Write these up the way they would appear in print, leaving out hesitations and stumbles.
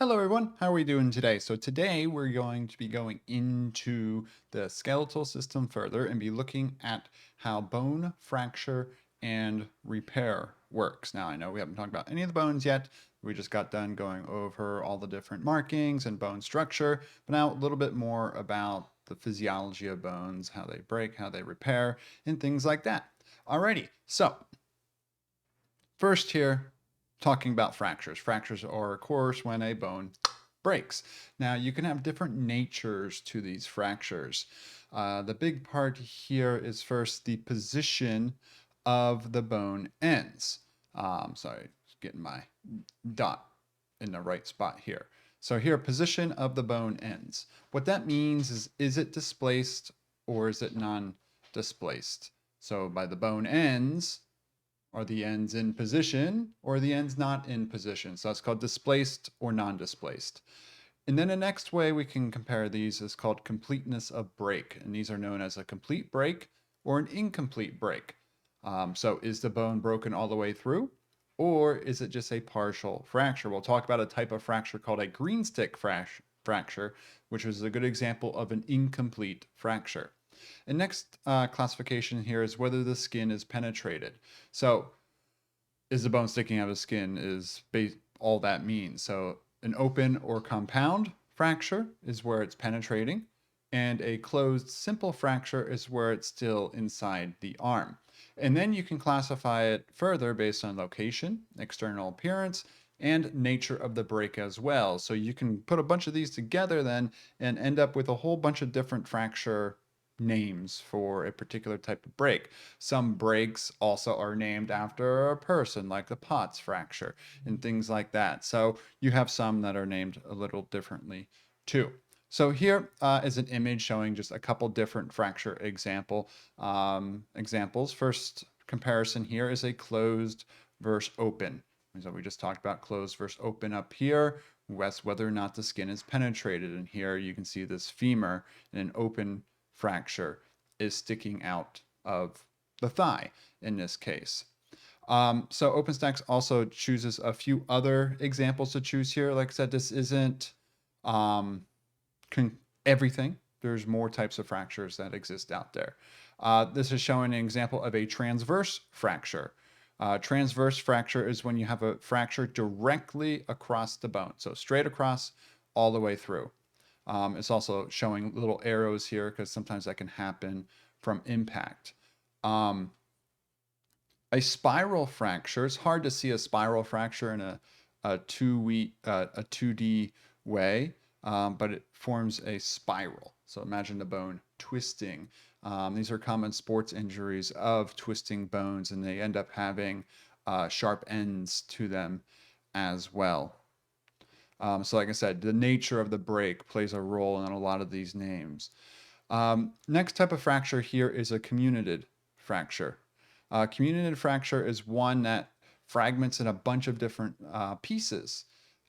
Hello everyone, how are we doing today? So today we're going to be going into the skeletal system further and be looking at how bone fracture and repair works. Now I know we haven't talked about any of the bones yet. We just got done going over all the different markings and bone structure, but now a little bit more about the physiology of bones, how they break, how they repair, and things like that. Alrighty, so first here, talking about fractures. Fractures are, of course, when a bone breaks. Now, you can have different natures to these fractures. The big part here is first the position of the bone ends. Sorry, getting my dot in the right spot here. So here, position of the bone ends. What that means is it displaced or is it non-displaced? So by the bone ends, are the ends in position or the ends not in position? So that's called displaced or non-displaced. And then the next way we can compare these is called completeness of break. And these are known as a complete break or an incomplete break. So is the bone broken all the way through? Or is it just a partial fracture? We'll talk about a type of fracture called a green stick fracture, which is a good example of an incomplete fracture. And next classification here is whether the skin is penetrated. So is the bone sticking out of the skin is all that means. So an open or compound fracture is where it's penetrating, and a closed simple fracture is where it's still inside the arm. And then you can classify it further based on location, external appearance, and nature of the break as well. So you can put a bunch of these together then and end up with a whole bunch of different fracture names for a particular type of break. Some breaks also are named after a person, like the Potts fracture and things like that. So you have some that are named a little differently too. So here is an image showing just a couple different fracture examples. First comparison here is a closed versus open. So we just talked about closed versus open up here. That's whether or not the skin is penetrated. And here you can see this femur in an open fracture is sticking out of the thigh in this case. So OpenStax also chooses a few other examples to choose here. Like I said, this isn't um, everything. There's more types of fractures that exist out there. This is showing an example of a transverse fracture. Transverse fracture is when you have a fracture directly across the bone, so straight across all the way through. It's also showing little arrows here because sometimes that can happen from impact. A spiral fracture, it's hard to see a spiral fracture in a 2D way, but it forms a spiral. So imagine the bone twisting. These are common sports injuries of twisting bones, and they end up having sharp ends to them as well. So like I said, the nature of the break plays a role in a lot of these names. Next type of fracture here is a comminuted fracture. Comminuted fracture is one that fragments in a bunch of different pieces.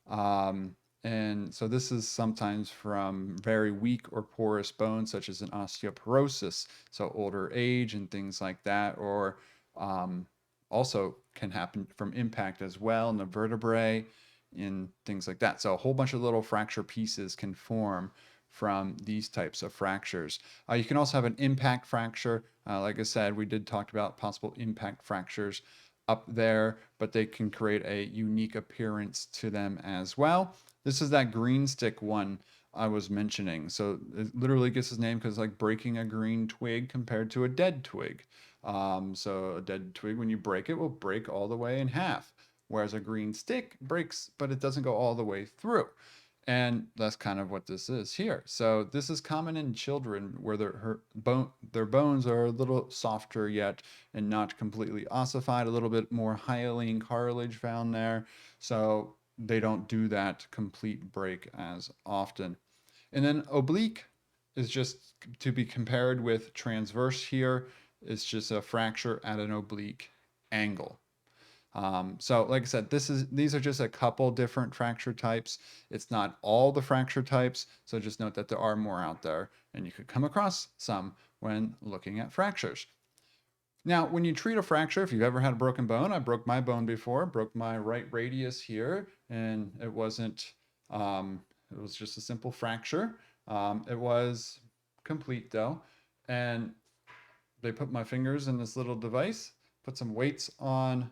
And so this is sometimes from very weak or porous bones, such as an osteoporosis, so older age and things like that, or also can happen from impact as well in the vertebrae and things like that. So a whole bunch of little fracture pieces can form from these types of fractures. You can also have an impact fracture. Like I said, we did talk about possible impact fractures up there, but they can create a unique appearance to them as well. This is that green stick one I was mentioning. So it literally gets its name because like breaking a green twig compared to a dead twig. So a dead twig, when you break it, will break all the way in half, whereas a green stick breaks, but it doesn't go all the way through. And that's kind of what this is here. So this is common in children where their bones are a little softer yet and not completely ossified, a little bit more hyaline cartilage found there. So they don't do that complete break as often. And then oblique is just to be compared with transverse here. It's just a fracture at an oblique angle. So like I said, these are just a couple different fracture types. It's not all the fracture types, so just note that there are more out there, and you could come across some when looking at fractures. Now, when you treat a fracture, if you've ever had a broken bone, I broke my bone before, broke my right radius here, and it wasn't It was just a simple fracture. It was complete though. And they put my fingers in this little device, put some weights on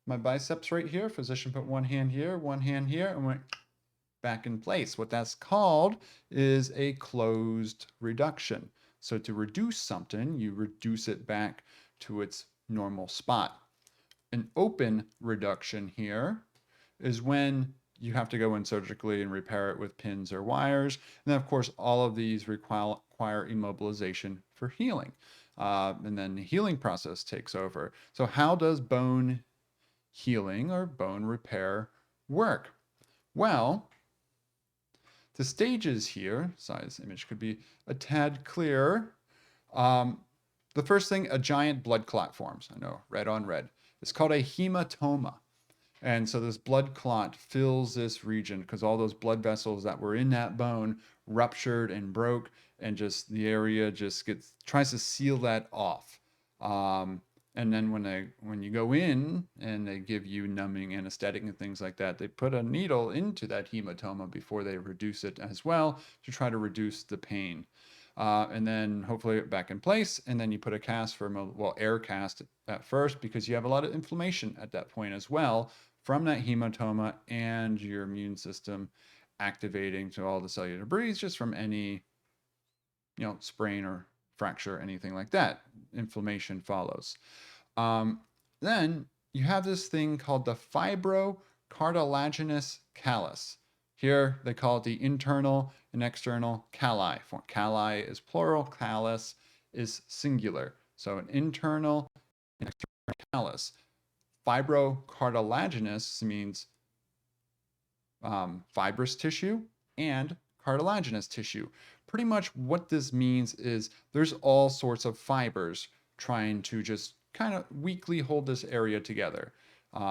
my biceps right here. Physician put one hand here, and went back in place. What that's called is a closed reduction. So to reduce something, you reduce it back to its normal spot. An open reduction here is when you have to go in surgically and repair it with pins or wires. And then, of course, all of these require immobilization for healing. And then the healing process takes over. So, how does bone healing or bone repair work? Well, the stages here, sorry, this image could be a tad clearer. Um, the first thing, a giant blood clot forms. I know, red on red. It's called a hematoma. And so this blood clot fills this region because all those blood vessels that were in that bone ruptured and broke, and just the area just tries to seal that off. Um, and then when you go in and they give you numbing anesthetic and things like that, they put a needle into that hematoma before they reduce it as well to try to reduce the pain. And then hopefully back in place, and then you put a cast for air cast at first because you have a lot of inflammation at that point as well from that hematoma and your immune system activating to all the cellular debris just from any sprain or fracture, anything like that. Inflammation follows. Um, then you have this thing called the fibrocartilaginous callus. Here they call it the internal and external calli. Calli is plural, callus is singular. So an internal and external callus. Fibrocartilaginous means fibrous tissue and cartilaginous tissue. Pretty much what this means is there's all sorts of fibers trying to just kind of weakly hold this area together.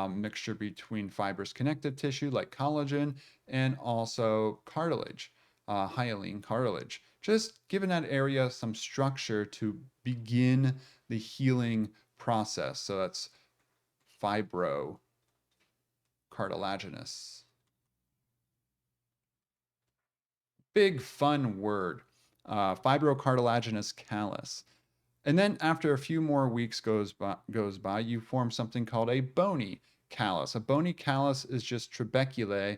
Mixture between fibrous connective tissue like collagen and also cartilage, hyaline cartilage. Just giving that area some structure to begin the healing process. So that's fibrocartilaginous. Big fun word, fibrocartilaginous callus. And then after a few more weeks goes by, you form something called a bony callus. A bony callus is just trabeculae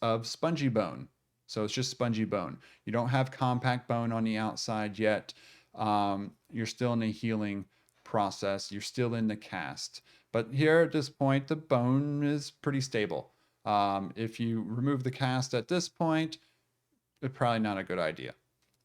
of spongy bone. So it's just spongy bone. You don't have compact bone on the outside yet. You're still in the healing process. You're still in the cast. But here at this point, the bone is pretty stable. If you remove the cast at this point, it's probably not a good idea.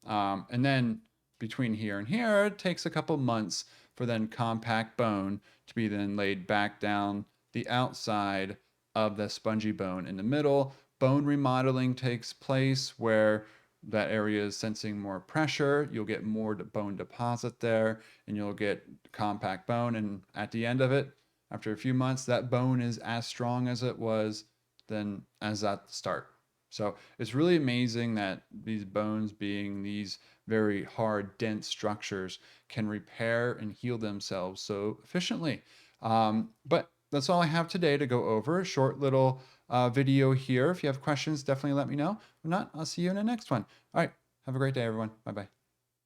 And then between here and here, it takes a couple months for then compact bone to be then laid back down the outside of the spongy bone in the middle. Bone remodeling takes place where that area is sensing more pressure. You'll get more bone deposit there, and you'll get compact bone. And at the end of it, after a few months, that bone is as strong as it was then as at the start. So it's really amazing that these bones, being these very hard, dense structures, can repair and heal themselves so efficiently. But that's all I have today to go over. A short little video here. If you have questions, definitely let me know. If not, I'll see you in the next one. All right. Have a great day, everyone. Bye bye.